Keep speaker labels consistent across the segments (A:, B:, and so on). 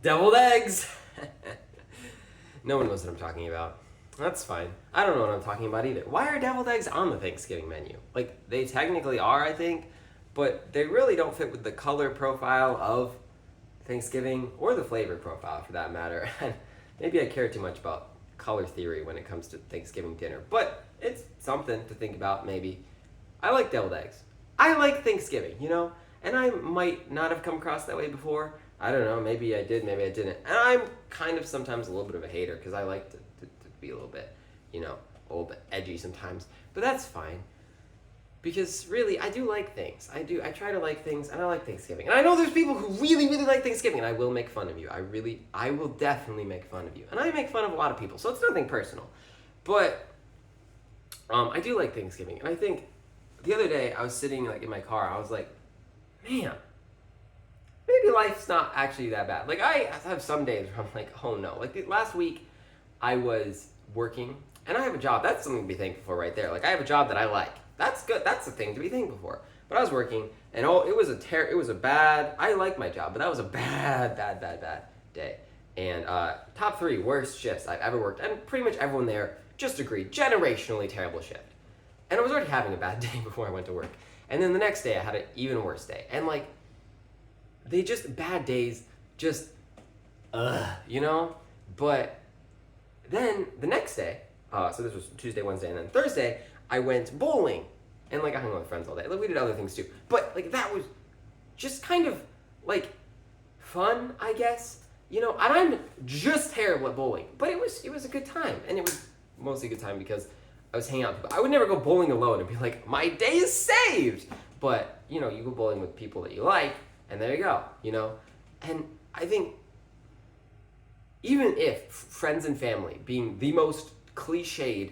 A: Deviled eggs! No one knows what I'm talking about. That's fine. I don't know what I'm talking about either. Why are deviled eggs on the Thanksgiving menu? Like, they technically are, I think, but they really don't fit with the color profile of Thanksgiving or the flavor profile for that matter. And maybe I care too much about color theory when it comes to Thanksgiving dinner, but it's something to think about maybe. I like deviled eggs. I like Thanksgiving, and I might not have come across that way before. I don't know, maybe I did, maybe I didn't. And I'm kind of sometimes a little bit of a hater because I like to be a little bit, a little bit edgy sometimes. But that's fine. Because really, I do like things. I try to like things, and I like Thanksgiving. And I know there's people who really, really like Thanksgiving, and I will make fun of you. I will definitely make fun of you. And I make fun of a lot of people, so it's nothing personal. But I do like Thanksgiving. And I think the other day, I was sitting in my car, I was like, man, maybe life's not actually that bad. Like, I have some days where I'm like, oh no. Like, last week, I was working, and I have a job. That's something to be thankful for right there. Like, I have a job that I like. That's good. That's the thing to be thankful for. But I was working, and I like my job, but that was a bad day. And top 3 worst shifts I've ever worked, and pretty much everyone there just agreed, generationally terrible shift. And I was already having a bad day before I went to work. And then the next day, I had an even worse day. And bad days, But then the next day, so this was Tuesday, Wednesday, and then Thursday, I went bowling. And I hung out with friends all day. We did other things too. But that was just kind of fun, I guess. And I'm just terrible at bowling. But it was a good time. And it was mostly a good time because I was hanging out with people. I would never go bowling alone and be like, my day is saved. But, you go bowling with people that you like, and there you go, And I think even if friends and family being the most cliched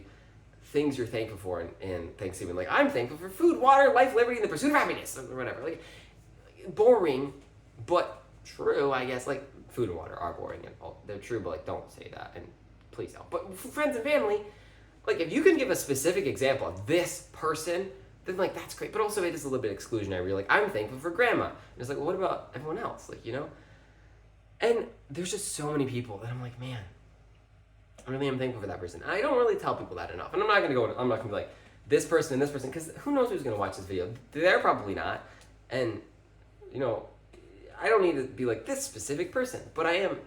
A: things you're thankful for in Thanksgiving, I'm thankful for food, water, life, liberty, and the pursuit of happiness, or whatever. Boring, but true, I guess. Food and water are boring, and they're true, but don't say that, and please don't. But friends and family, if you can give a specific example of this person, then that's great. But also it is a little bit exclusionary. I'm thankful for grandma. And it's well, what about everyone else? And there's just so many people that I'm like, man, I really am thankful for that person. And I don't really tell people that enough. And I'm not gonna be like this person and this person, because who knows who's gonna watch this video? They're probably not. And I don't need to be like this specific person, but I am.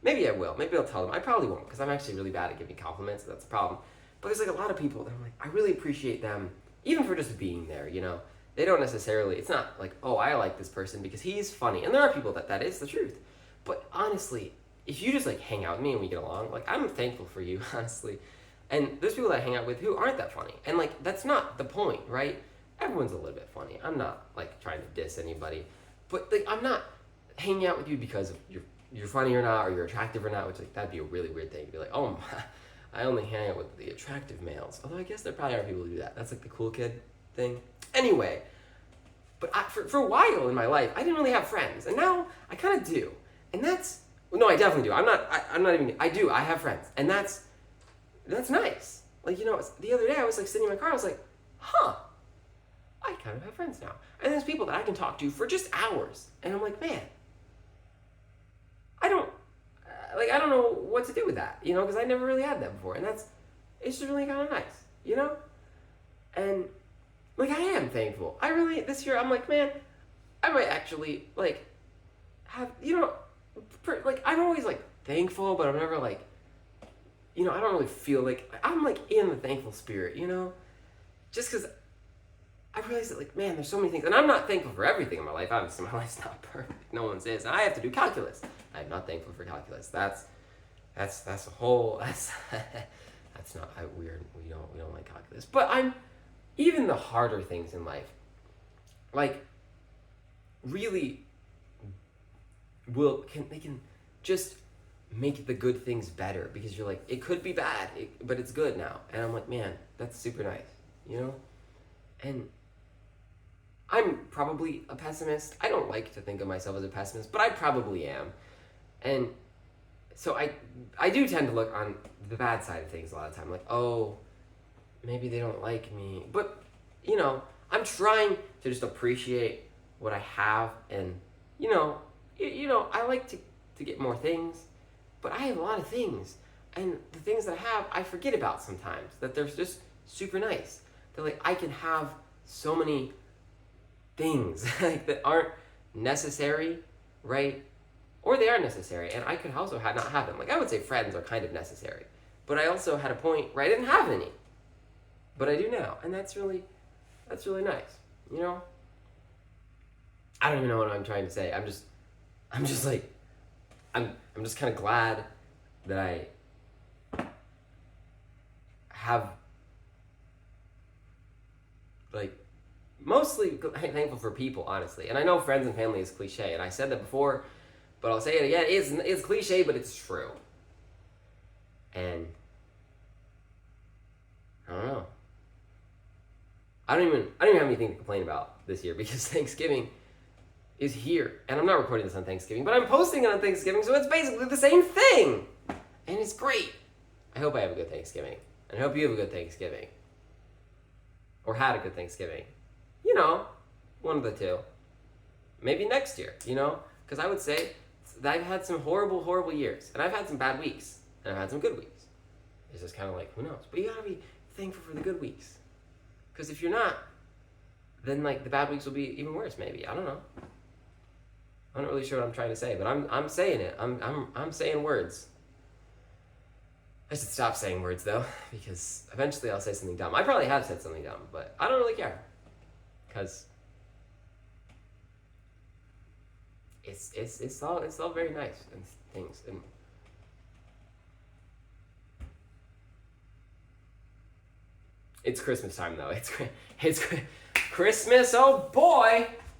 A: Maybe I will. Maybe I'll tell them. I probably won't, because I'm actually really bad at giving compliments. So that's a problem. But there's a lot of people that I'm like, I really appreciate them, even for just being there. They don't necessarily. It's not oh, I like this person because he's funny. And there are people that is the truth. But honestly, if you just hang out with me and we get along, I'm thankful for you, honestly. And there's people that I hang out with who aren't that funny. And that's not the point, right? Everyone's a little bit funny. I'm not trying to diss anybody. But I'm not hanging out with you because of you're funny or not, or you're attractive or not, which that'd be a really weird thing to be oh my, I only hang out with the attractive males. Although I guess there probably are people who do that. That's the cool kid thing. Anyway, but for a while in my life, I didn't really have friends. And now I kind of do. And that's, no, I definitely do. I'm not even, I do. I have friends. And that's nice. The other day I was sitting in my car, I was like, huh, I kind of have friends now. And there's people that I can talk to for just hours. And I'm like, man, I don't know what to do with that, because I never really had that before. And it's just really kind of nice, And, I am thankful. This year, I'm like, man, I might actually, have, I'm always, thankful, but I'm never, I don't really feel I'm, in the thankful spirit, Just because I realized that, man, there's so many things. And I'm not thankful for everything in my life. Obviously, my life's not perfect. No one's is. And I have to do calculus. I'm not thankful for calculus. That's a whole, that's not, we don't like calculus. But even the harder things in life, really they can just make the good things better, because you're it could be bad, but it's good now. And I'm like, man, that's super nice, And I'm probably a pessimist. I don't like to think of myself as a pessimist, but I probably am. And so I do tend to look on the bad side of things a lot of time. Oh, maybe they don't like me. But, I'm trying to just appreciate what I have. And, I like to to get more things, but I have a lot of things. And the things that I have, I forget about sometimes, that they're just super nice. They're like, I can have so many things like that aren't necessary, right? Or they are necessary, and I could also not have them. Like, I would say friends are kind of necessary, but I also had a point where I didn't have any, but I do now, and that's really nice, you know? I don't even know what I'm trying to say. I'm just like, I'm just kind of glad that I have, like, mostly thankful for people, honestly. And I know friends and family is cliche, and I said that before, but I'll say it again. It's cliche, but it's true. And I don't know. I don't even have anything to complain about this year because Thanksgiving is here, and I'm not recording this on Thanksgiving, but I'm posting it on Thanksgiving, so it's basically the same thing, and it's great. I hope I have a good Thanksgiving, and I hope you have a good Thanksgiving, or had a good Thanksgiving. You know, one of the two. Maybe next year, you know, because I would say that I've had some horrible, horrible years, and I've had some bad weeks, and I've had some good weeks. It's just kind of like, who knows? But you gotta be thankful for the good weeks, because if you're not, then like the bad weeks will be even worse. Maybe, I don't know. I'm not really sure what I'm trying to say, but I'm saying it. I'm saying words. I should stop saying words though, because eventually I'll say something dumb. I probably have said something dumb, but I don't really care, because it's all very nice and things. And it's Christmas time though. It's Christmas. Oh boy.